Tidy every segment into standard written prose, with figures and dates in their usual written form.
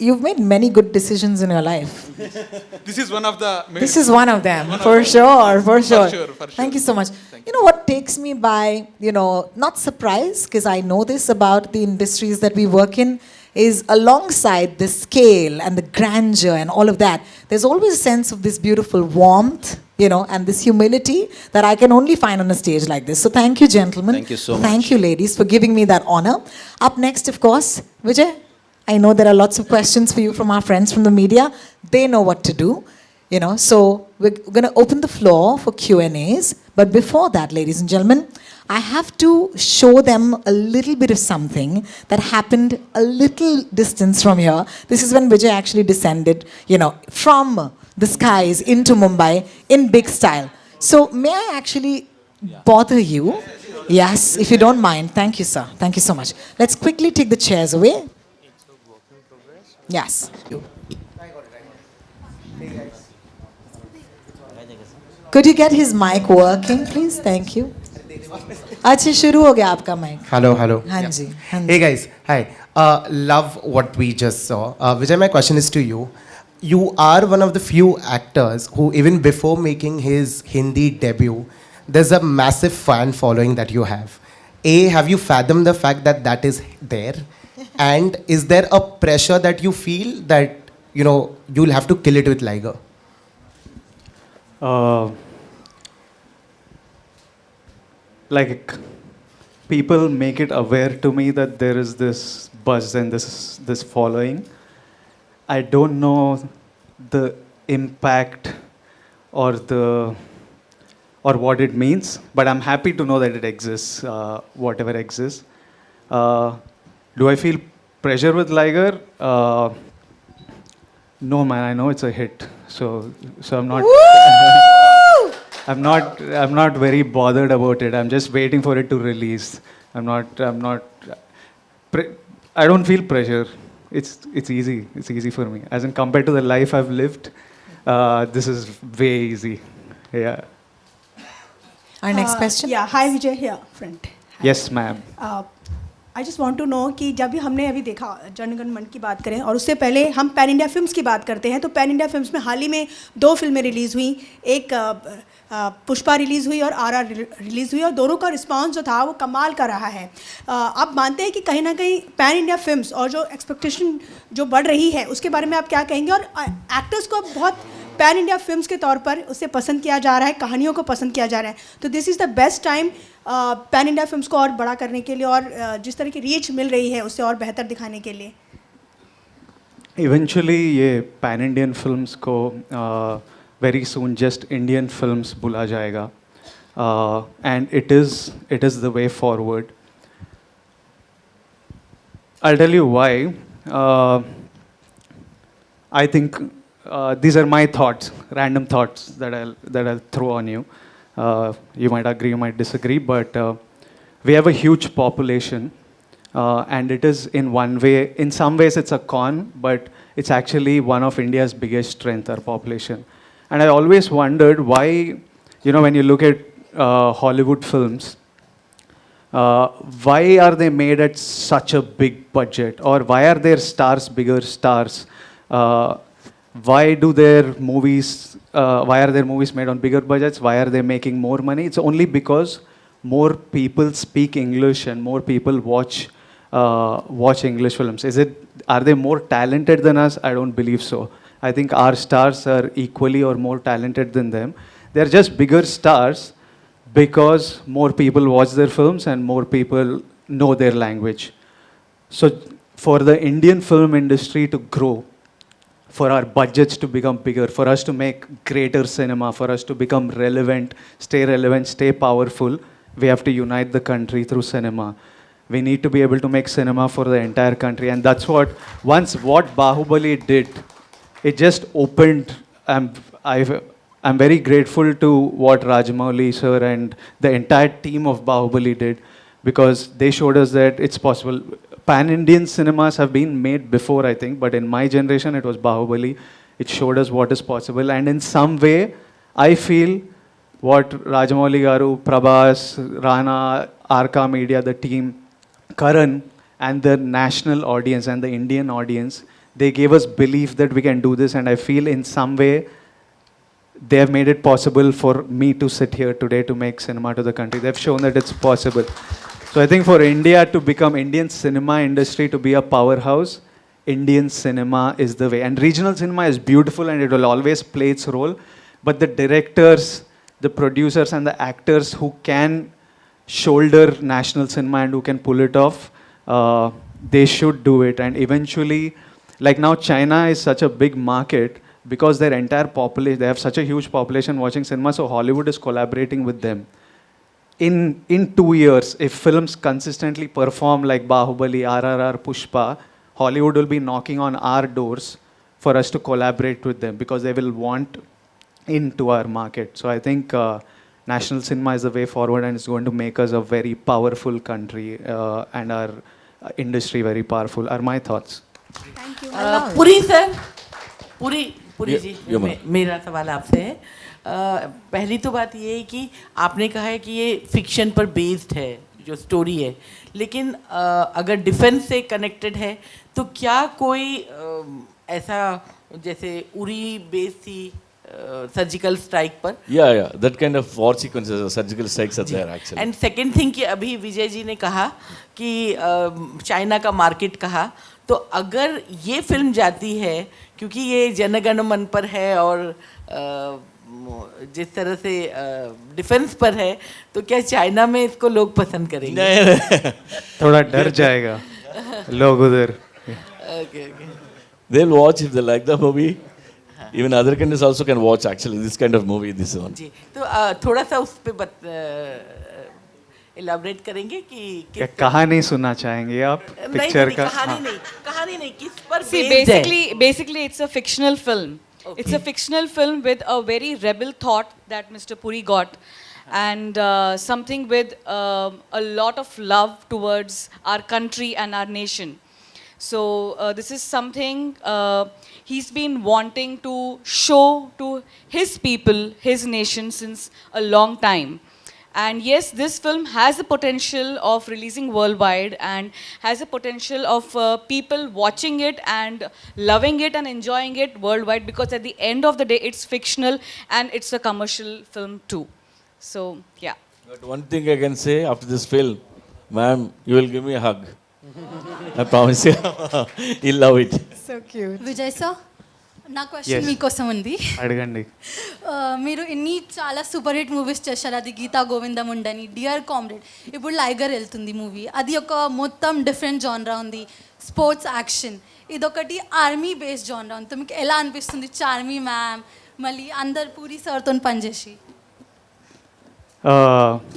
you've made many good decisions in your life. This is one of the. This is one of them, for sure, for sure. For sure. Thank you so much. You know what takes me by, not surprised, because I know this about the industries that we work in, is alongside the scale and the grandeur and all of that, there's always a sense of this beautiful warmth, and this humility that I can only find on a stage like this. So thank you, gentlemen. Thank you so much. Thank you, ladies, for giving me that honor. Up next, of course, Vijay. I know there are lots of questions for you from our friends from the media. They know what to do, So we're going to open the floor for Q&As. But before that, ladies and gentlemen, I have to show them a little bit of something that happened a little distance from here. This is when Vijay actually descended, from the skies into Mumbai in big style. So may I actually bother you? Yes, if you don't mind. Thank you, sir. Thank you so much. Let's quickly take the chairs away. Yes. Could you get his mic working, please? Thank you. अच्छा शुरू हो गया आपका mic. Hello. हाँ जी. Hey guys, hi. Love what we just saw. Vijay, my question is to you. You are one of the few actors who, even before making his Hindi debut, there's a massive fan following that you have. Have you fathomed the fact that that is there? And is there a pressure that you feel that, you'll have to kill it with Liger? Like, people make it aware to me that there is this buzz and this following. I don't know the impact or what it means, but I'm happy to know that it exists, whatever exists. Do I feel pressure with Liger? No, man. I know it's a hit, so I'm not. I'm not very bothered about it. I'm just waiting for it to release. I don't feel pressure. It's easy. It's easy for me. As in, compared to the life I've lived, this is way easy. Yeah. Our next question. Yeah. Hi, Vijay here, friend. Hi. Yes, ma'am. I just want to know कि जब भी हमने अभी देखा जनगण मन की बात करें और उससे पहले हम पैन इंडिया फिल्म्स की बात करते हैं, तो पैन इंडिया फिल्म्स में हाल ही में 2 फिल्में रिलीज़ हुई. एक पुष्पा रिलीज़ हुई और आर रिलीज़ हुई, और दोनों का रिस्पांस जो था वो कमाल का रहा है. आप मानते हैं कि कहीं ना कहीं पैन इंडिया फिल्म्स और जो एक्सपेक्टेशन जो बढ़ रही है उसके बारे में आप क्या कहेंगे? और एक्टर्स को बहुत पैन इंडिया फिल्म्स के तौर पर उसे पसंद किया जा रहा है, कहानियों को पसंद किया जा रहा है, तो this is the best time pan India films को और बड़ा करने के लिए और जिस तरह की रीच मिल रही है उससे और बेहतर दिखाने के लिए. इवेंचुअली ये पैन इंडियन फिल्म्स को very soon just Indian films बुला जाएगा, and it is the way forward. I tell you why. I think these are my thoughts, random thoughts that I'll throw on you. You might agree, you might disagree, but we have a huge population, and it is in some ways it's a con, but it's actually one of India's biggest strength, our population. And I always wondered why, when you look at Hollywood films, why are they made at such a big budget, or why are their stars bigger stars? Why are their movies made on bigger budgets? Why are they making more money? It's only because more people speak English and more people watch English films. Are they more talented than us? I don't believe so. I think our stars are equally or more talented than them. They're just bigger stars because more people watch their films and more people know their language. So for the Indian film industry to grow, for our budgets to become bigger, for us to make greater cinema, for us to become relevant, stay powerful, we have to unite the country through cinema. We need to be able to make cinema for the entire country, and that's what Bahubali did, it just opened. I'm very grateful to what Rajamouli sir and the entire team of Bahubali did, because they showed us that it's possible. Pan-Indian cinemas have been made before, I think, but in my generation, it was Bahubali. It showed us what is possible. And in some way, I feel what Rajamouli Garu, Prabhas, Rana, Arka Media, the team, Karan, and the national audience and the Indian audience, they gave us belief that we can do this, and I feel in some way they have made it possible for me to sit here today to make cinema to the country. They've shown that it's possible. So I think for India to become, Indian cinema industry to be a powerhouse, Indian cinema is the way. And regional cinema is beautiful and it will always play its role. But the directors, the producers and the actors who can shoulder national cinema and who can pull it off, they should do it. And eventually, like now China is such a big market because their entire population, they have such a huge population watching cinema, so Hollywood is collaborating with them. In 2 years, if films consistently perform like Bahubali, RRR, Pushpa, Hollywood will be knocking on our doors for us to collaborate with them because they will want into our market. So I think national cinema is the way forward, and it's going to make us a very powerful country and our industry very powerful, are my thoughts. Thank you Puri sir, Puri ji, ये मत। मेरा सवाल आपसे है। पहली तो बात ये है कि आपने कहा है कि ये फिक्शन पर बेस्ड है जो स्टोरी है, लेकिन अगर डिफेंस से कनेक्टेड है तो क्या कोई ऐसा जैसे उरी बेस्ड थी सर्जिकल स्ट्राइक पर? Yeah, that kind of war sequences, surgical strikes are there actually. And second thing कि अभी विजय जी ने कहा कि चाइना का मार्केट कहा, तो अगर ये फिल्म जाती है क्योंकि ये जनगण मन पर है और जिस तरह से डिफेंस पर है, तो क्या चाइना में इसको लोग पसंद करेंगे? थोड़ा डर जाएगा लोग उधर. Okay okay, They'll watch if they like the movie. Even other countries also can watch actually this kind of movie, this one. जी, तो थोड़ा सा उस पे इलाबरेट करेंगे कि क्या कहानी सुनना चाहेंगे आप पिक्चर का? कहानी नहीं, किस पर See, based है? basically, it's a fictional film. Okay. It's a fictional film with a very rebel thought that Mr. Puri got, and something with a lot of love towards our country and our nation. So this is something he's been wanting to show to his people, his nation, since a long time. And yes, this film has the potential of releasing worldwide and has the potential of people watching it and loving it and enjoying it worldwide, because at the end of the day, it's fictional and it's a commercial film too. So, yeah. But one thing I can say after this film, ma'am, you will give me a hug. I promise you. You'll love it. So cute. Vijay sir, నా question Yes. మీకోసం ఉంది. అడగండి. మీరు ఇన్ని చాలా super hit movies చేశారు. అది గీతా గోవిందం ఉండని, డియర్ కామ్రేడ్, ఇప్పుడు లైగర్ వెళ్తుంది మూవీ. అది ఒక మొత్తం డిఫరెంట్ జానరా ఉంది, స్పోర్ట్స్ యాక్షన్. ఇదొకటి ఆర్మీ బేస్డ్ జానరా ఉంది. మీకు ఎలా అనిపిస్తుంది చార్మి మ్యామ్ మళ్ళీ అందరు పూరి సార్తో పనిచేసి?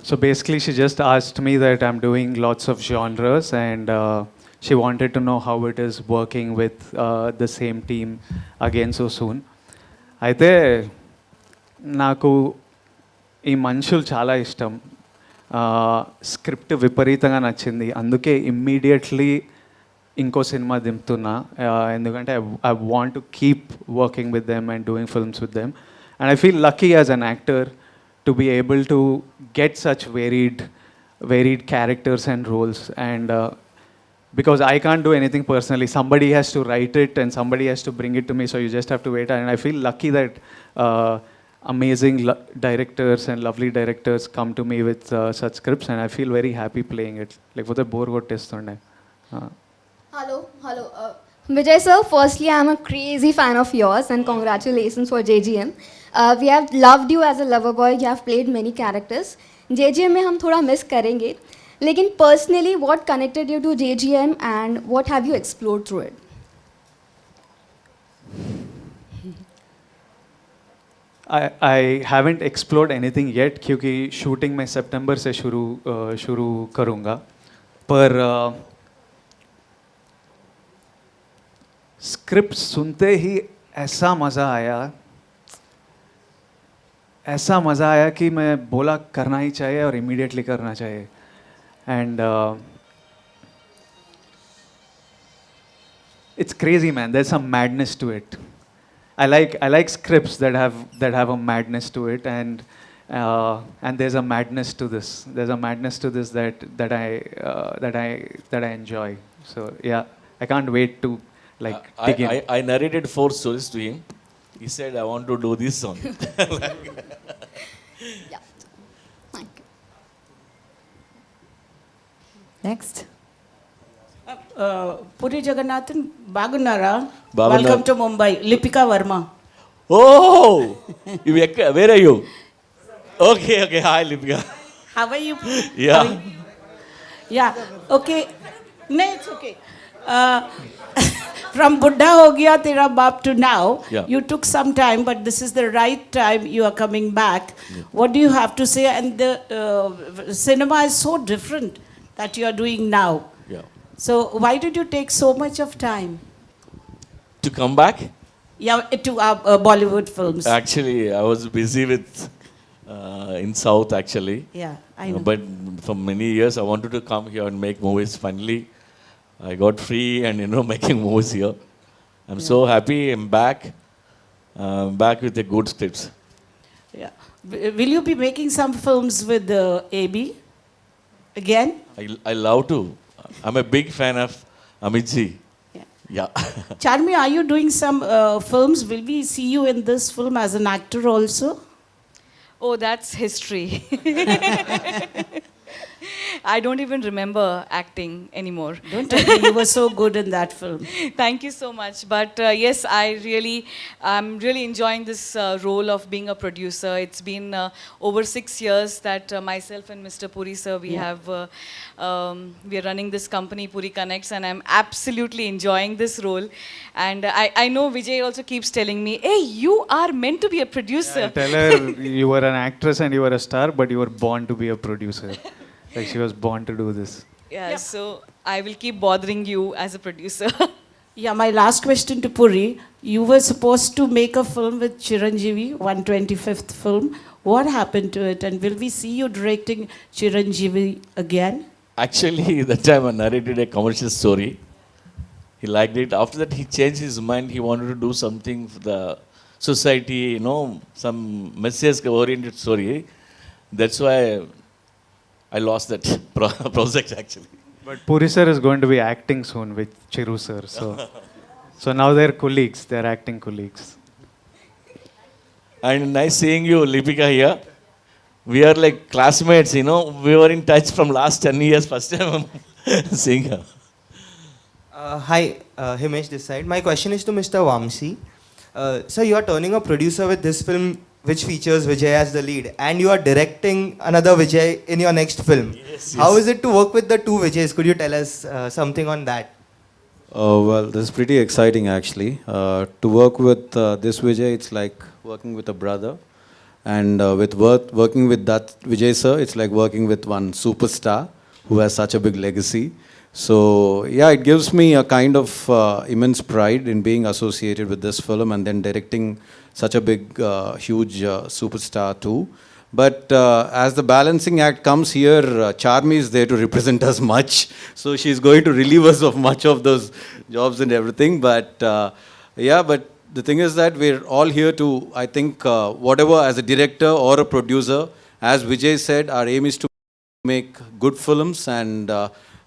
So basically, she just asked me that I'm doing lots of genres, and she wanted to know how it is working with the same team again so soon. అయితే నాకు ఈ మనుషులు చాలా ఇష్టం. స్క్రిప్ట్ విపరీతంగా నచ్చింది, అందుకే ఇమ్మీడియట్లీ ఇంకో సినిమా దింపుతున్నా. ఎందుకంటే I want to keep working with them and doing films with them. And I feel lucky as an actor to be able to get such varied characters and roles, and because I can't do anything personally, somebody has to write it and somebody has to bring it to me, so you just have to wait. And I feel lucky that amazing directors and lovely directors come to me with such scripts, and I feel very happy playing it. Like for the bore got test on Hello. Vijay sir, firstly, I'm a crazy fan of yours and congratulations for JGM. We have loved you as a lover boy. You have played many characters. JGM में हम थोड़ा miss करेंगे, लेकिन personally, what connected you to JGM and what have you explored through it? I haven't explored anything yet क्योंकि shooting मैं सितंबर से शुरू करूँगा. पर स्क्रिप्ट सुनते ही ऐसा मज़ा आया कि मैं बोला करना ही चाहिए और इमीडिएटली करना चाहिए. And it's crazy, man. There's some madness to it. I like scripts that have a madness to it, and there's a madness to this. There's a madness to this that I enjoy. So yeah, I can't wait to like dig in? I narrated 4 stories to him. He said, I want to do this song. Yeah. Thank you. Next. Puri Jagannadh, Bagunara. Bagunnara. Welcome to Mumbai. Lipika Verma. Oh! Where are you? Okay. Hi, Lipika. How are you? Yeah. Yeah. Okay. No, it's okay. From Buddha Ho Gaya Tera Baap to now, Yeah. you took some time, but this is the right time you are coming back. What do you have to say? And the cinema is so different that you are doing now. Yeah. So why did you take so much of time? To come back? Yeah, to Bollywood films. Actually, I was busy with in South actually. Yeah, I know. But for many years, I wanted to come here and make movies. Finally, I got free and making movies here. I'm so happy. I'm back. Back with the good scripts. Yeah. Will you be making some films with AB again? I love to. I'm a big fan of Amit ji. Yeah. Charmme, are you doing some films? Will we see you in this film as an actor also? Oh, that's history. I don't even remember acting anymore. Don't tell me, you were so good in that film. Thank you so much. But yes, I'm really enjoying this role of being a producer. It's been over 6 years that myself and Mr. Puri sir, we are running this company, Puri Connects, and I'm absolutely enjoying this role. And I know Vijay also keeps telling me, hey, you are meant to be a producer. I tell her you were an actress and you were a star, but you were born to be a producer. Like she was born to do this. Yeah, so I will keep bothering you as a producer. Yeah, my last question to Puri. You were supposed to make a film with Chiranjeevi, 125th film. What happened to it? And will we see you directing Chiranjeevi again? Actually, that time I narrated a commercial story. He liked it. After that, he changed his mind. He wanted to do something for the society, some message-oriented story. That's why I lost that project actually. But Puri sir is going to be acting soon with Chiru sir. So now they're colleagues. They're acting colleagues. And nice seeing you, Lipika, here. We are like classmates, We were in touch from last 10 years. First time I'm seeing her. Hi, Himesh this side. My question is to Mr. Vamsi. Sir, you are turning a producer with this film which features Vijay as the lead, and you are directing another Vijay in your next film. Yes. How is it to work with the two Vijays? Could you tell us something on that? Well, this is pretty exciting actually. To work with this Vijay, it's like working with a brother. And working with that Vijay sir, it's like working with one superstar who has such a big legacy. So yeah, it gives me a kind of immense pride in being associated with this film and then directing such a big, huge superstar too. But as the balancing act comes here, Charmme is there to represent us much. So she's going to relieve us of much of those jobs and everything. But but the thing is that we're all here to, I think, whatever as a director or a producer, as Vijay said, our aim is to make good films, and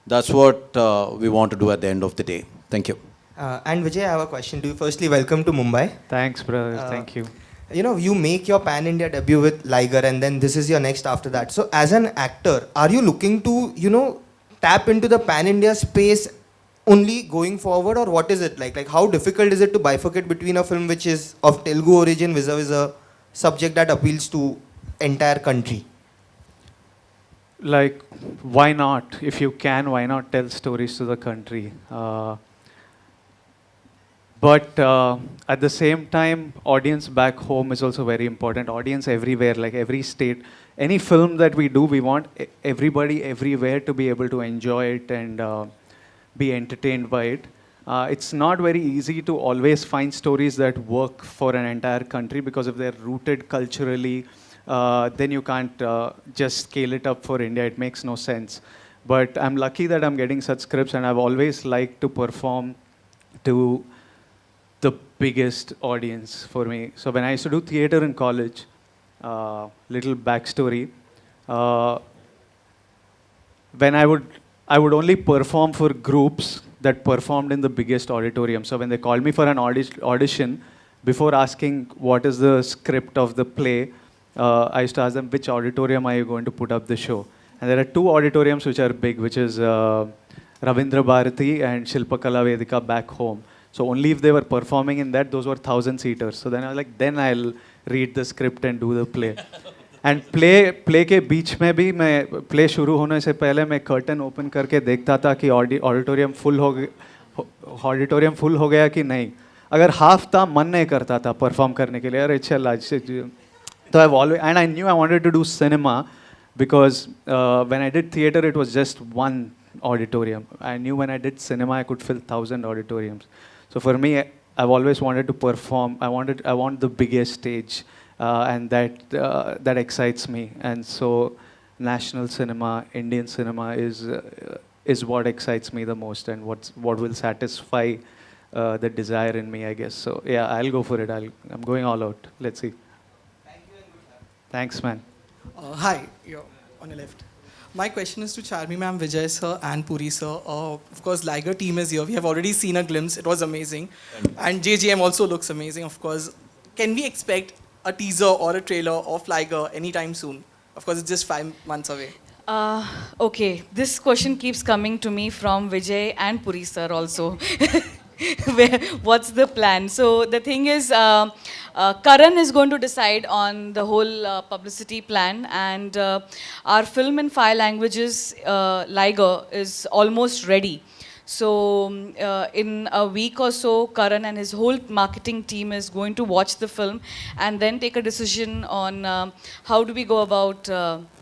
that's what we want to do at the end of the day. Thank you. And Vijay, I have a question to you. Firstly, welcome to Mumbai. Thanks, brother. Thank you. You make your pan-India debut with Liger, and then this is your next after that. So as an actor, are you looking to, tap into the pan-India space only going forward, or what is it like? Like, how difficult is it to bifurcate between a film which is of Telugu origin vis-a-vis a subject that appeals to entire country? Like, why not? If you can, why not tell stories to the country? But at the same time, audience back home is also very important. Audience everywhere, like every state. Any film that we do, we want everybody everywhere to be able to enjoy it and be entertained by it. It's not very easy to always find stories that work for an entire country, because if they're rooted culturally, then you can't just scale it up for India. It makes no sense. But I'm lucky that I'm getting such scripts, and I've always liked to perform to the biggest audience for me. So when I used to do theater in college, little backstory, when I would only perform for groups that performed in the biggest auditorium. So when they called me for an audition, before asking what is the script of the play, I used to ask them, which auditorium are you going to put up the show? And there are two auditoriums which are big, which is Ravindra Bharati and Shilpakala Vedika back home. So only if they were performing in that, those were 1,000-seaters. So then I was like, then I'll read the script and do the play. And play के बीच में भी मैं play शुरू होने से पहले मैं curtain open करके देखता था कि auditorium full हो गया कि नहीं. अगर half था मन नहीं करता था perform करने के लिए. अरे चल आज से तो I've always, and I knew I wanted to do cinema because when I did theater it was just one auditorium. I knew when I did cinema I could fill 1,000 auditoriums. So for me, I've always wanted to perform. I want the biggest stage, and that excites me. And so, national cinema, Indian cinema is what excites me the most, and what will satisfy the desire in me, I guess. So yeah, I'll go for it. I'm going all out. Let's see. Thank you and good luck. Thanks, man. Hi, you're on your left. My question is to Charmy ma'am, Vijay sir and Puri sir. Of course, Liger team is here. We have already seen a glimpse. It was amazing. And JGM also looks amazing, of course. Can we expect a teaser or a trailer of Liger anytime soon? Of course, it's just 5 months away. Okay, this question keeps coming to me from Vijay and Puri sir also. What's the plan? So the thing is, Karan is going to decide on the whole publicity plan, and our film in 5 languages, Liger, is almost ready. So in a week or so, Karan and his whole marketing team is going to watch the film and then take a decision on how do we go about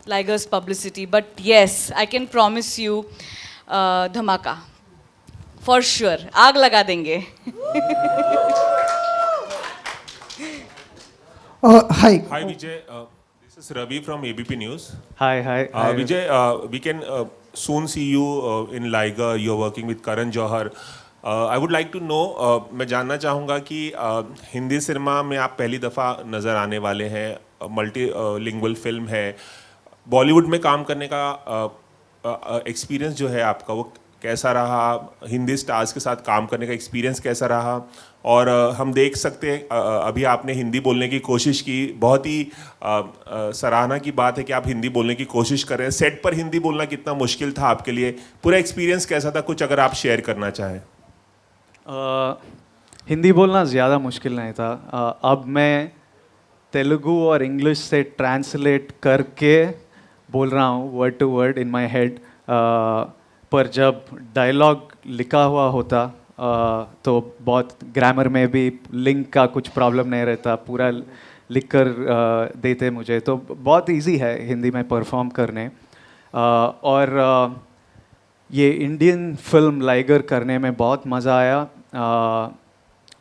Liger's publicity. But yes, I can promise you, dhamaka. For sure. आग लगा देंगे. Hi. Hi Vijay, this is Ravi from ABP News. Hi. Vijay, we can soon see you in Liger. You're working with Karan Johar. I would like to know, मैं जानना चाहूँगा कि Hindi cinema में आप पहली दफ़ा नज़र आने वाले हैं, मल्टीलिंगुअल फिल्म है. बॉलीवुड में काम करने का एक्सपीरियंस जो है आपका, वो कैसा रहा? हिंदी स्टार्स के साथ काम करने का एक्सपीरियंस कैसा रहा? और हम देख सकते हैं अभी आपने हिंदी बोलने की कोशिश की. बहुत ही सराहना की बात है कि आप हिंदी बोलने की कोशिश कर रहे हैं. सेट पर हिंदी बोलना कितना मुश्किल था आपके लिए? पूरा एक्सपीरियंस कैसा था? कुछ अगर आप शेयर करना चाहें. हिंदी बोलना ज़्यादा मुश्किल नहीं था. अब मैं तेलुगु और इंग्लिश से ट्रांसलेट करके बोल रहा हूँ word to word in my head. पर जब डायलॉग लिखा हुआ होता तो बहुत ग्रामर में भी लिंक का कुछ प्रॉब्लम नहीं रहता. पूरा लिख कर देते मुझे, तो बहुत इजी है हिंदी में परफॉर्म करने. और ये इंडियन फिल्म लाइगर करने में बहुत मज़ा आया.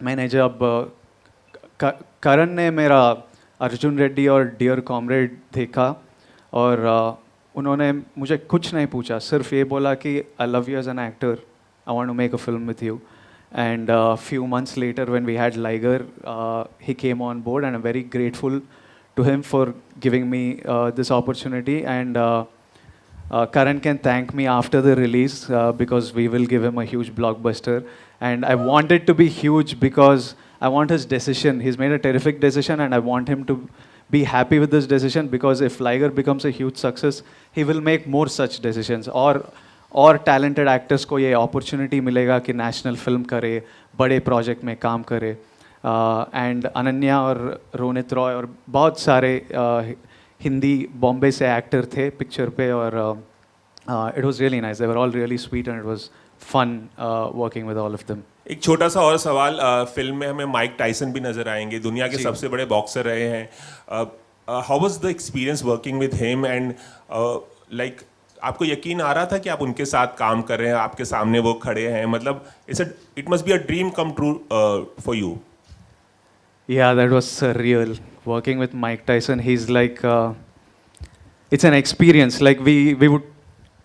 मैंने जब करण ने मेरा अर्जुन रेड्डी और डियर कॉमरेड देखा और उन्होंने मुझे कुछ नहीं पूछा, सिर्फ ये बोला कि I love you as an actor, I want to make a film with you. And few months later when we had Liger, he came on board, and I'm very grateful to him for giving me this opportunity. And Karan can thank me after the release because we will give him a huge blockbuster. And I want it to be huge because I want his decision. He's made a terrific decision, and I want him to be happy with this decision, because if Liger becomes a huge success, he will make more such decisions. और talented actors को ये opportunity मिलेगा कि national film करे, बड़े project में काम करे. And अनन्या और रोनित रॉय और बहुत सारे हिंदी बॉम्बे से एक्टर थे पिक्चर पे, और it was really nice. They were all really sweet, and it was fun working with all of them. एक छोटा सा और सवाल. फिल्म में हमें माइक टाइसन भी नजर आएंगे, दुनिया के सबसे बड़े बॉक्सर रहे हैं. How was the experience working with him? And like आपको यकीन आ रहा था कि आप उनके साथ काम कर रहे हैं, आपके सामने वो खड़े हैं? मतलब it must be a dream come true for you. Yeah, that was surreal. Working with Mike Tyson, he's like, it's an experience. Like we would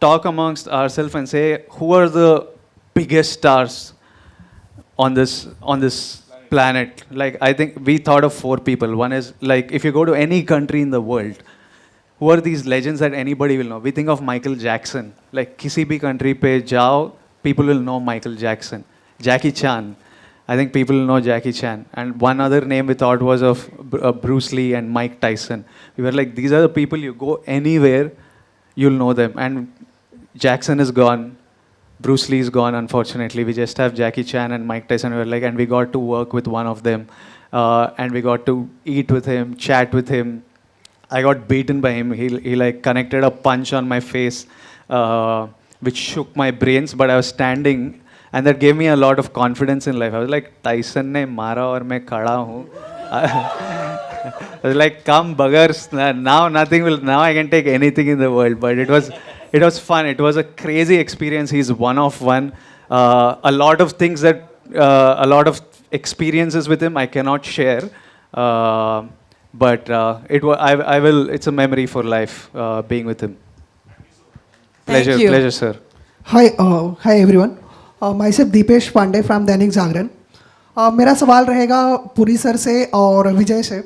talk amongst ourselves and say, who are the biggest stars on this planet? Like, I think we thought of 4 people. One is like, if you go to any country in the world, who are these legends that anybody will know? We think of Michael Jackson. Like, किसी भी country पे जाओ people will know Michael Jackson. Jackie Chan. I think people will know Jackie Chan. And one other name we thought was of Bruce Lee and Mike Tyson. We were like, these are the people, you go anywhere, you'll know them. And Jackson is gone. Bruce Lee is gone, unfortunately. We just have Jackie Chan and Mike Tyson. We were like, and we got to work with one of them. And we got to eat with him, chat with him. I got beaten by him. He like connected a punch on my face, which shook my brains, but I was standing, and that gave me a lot of confidence in life. I was like, Tyson ne mara aur main khada hu. I was like, come buggers, now I can take anything in the world. But it was fun. It was a crazy experience. He's one of one. A lot of things that, a lot of experiences with him I cannot share. But it's a memory for life, being with him. Pleasure, sir. Hi everyone. Myself Deepesh Pandey from Dainik Jagran. मेरा सवाल रहेगा Puri sir से और विजय से.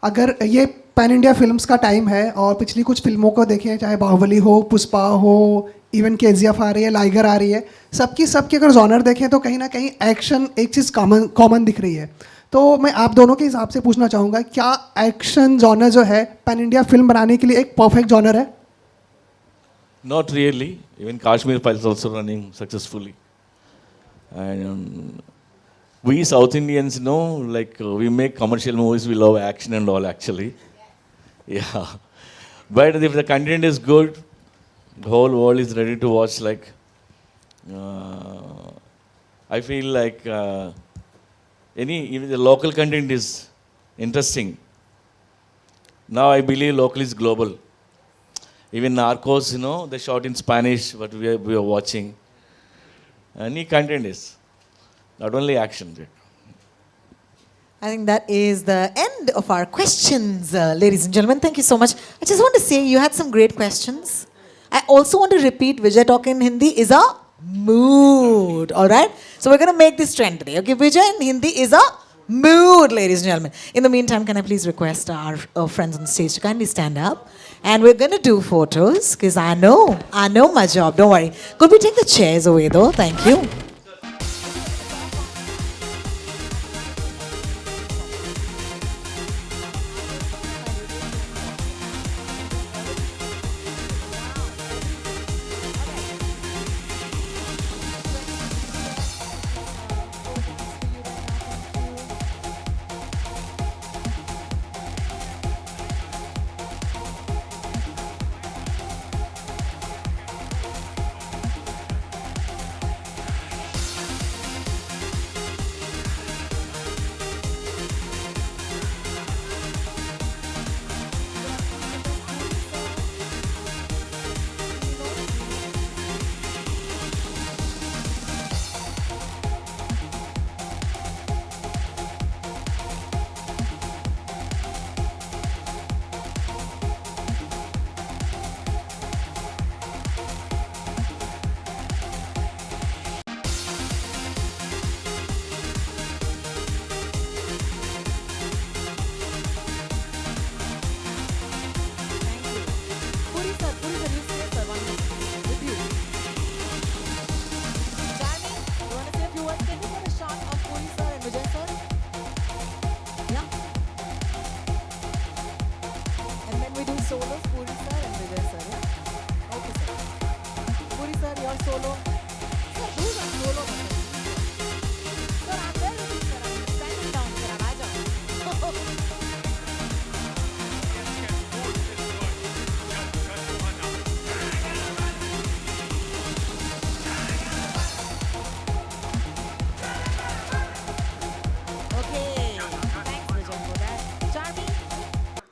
अगर ये pan India films का time है और पिछली कुछ फिल्मों को देखें, चाहे बाहुबली हो, पुष्पा हो, इवन KGF आ रही है, लाइगर आ रही है, सबकी अगर जॉनर देखें तो कहीं ना कहीं एक्शन एक चीज़ कॉमन दिख रही है. तो मैं आप दोनों के हिसाब से पूछना चाहूँगा, क्या एक्शन जॉनर जो है पैन इंडिया फिल्म बनाने के लिए एक परफेक्ट जॉनर है? Not really. Even Kashmir Files is also running successfully. And we South Indians, we make commercial movies, we love action and all actually. Yeah. But if the content is good, the whole world is ready to watch. I feel like even the local content is interesting. Now I believe local is global. Even Narcos, they shot in Spanish, what we are watching. Any content is, not only action. I think that is the end of our questions, ladies and gentlemen. Thank you so much. I just want to say you had some great questions. I also want to repeat, Vijay talking in Hindi is a mood, all right? So we're going to make this trend today, okay? Vijay in Hindi is a mood, ladies and gentlemen. In the meantime, can I please request our friends on stage to kindly stand up? And we're going to do photos, because I know my job, don't worry. Could we take the chairs away though? Thank you.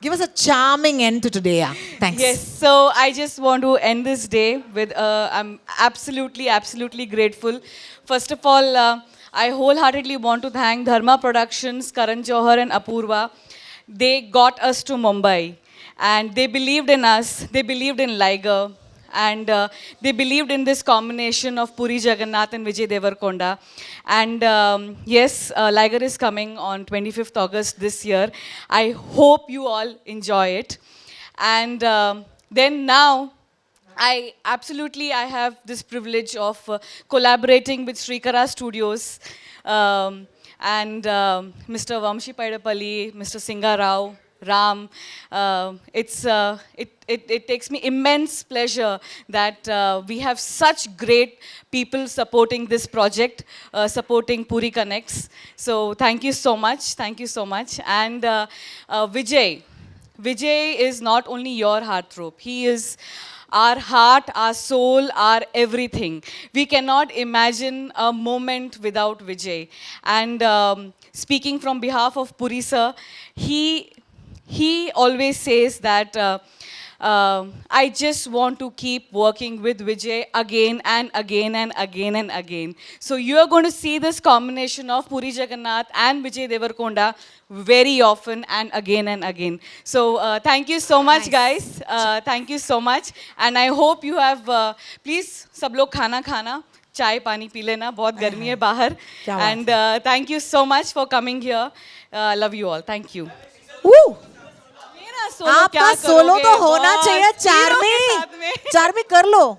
Give us a charming end to today. Yeah. Thanks. Yes, so I just want to end this day with, I'm absolutely grateful. First of all, I wholeheartedly want to thank Dharma Productions, Karan Johar and Apurva. They got us to Mumbai and they believed in us, they believed in Liger, and they believed in this combination of Puri Jagannadh and Vijay Devarakonda. And yes, Liger is coming on 25th August this year. I hope you all enjoy it. And then now, I have this privilege of collaborating with Srikara Studios and Mr. Vamshi Paidapalli, Mr. Singha Rao, Ram. It takes me immense pleasure that we have such great people supporting this project, supporting Puri Connects. So thank you so much. Thank you so much. And Vijay is not only your heartthrob. He is our heart, our soul, our everything. We cannot imagine a moment without Vijay. And speaking from behalf of Puri sir, he always says that I just want to keep working with Vijay again and again and again and again. So you are going to see this combination of Puri Jagannadh and Vijay Devarakonda very often and again and again. So thank you so much, guys. Thank you so much. And I hope you have, please, sab log khana. चाय पानी P लेना, बहुत गर्मी है बाहर. And thank you so much for coming here. Love you all. Thank you. Woo! मेरा solo आपका क्या सोलो करोगे? तो होना बॉस, चाहिए. हीरो के साथ में. चार्मी कर लो.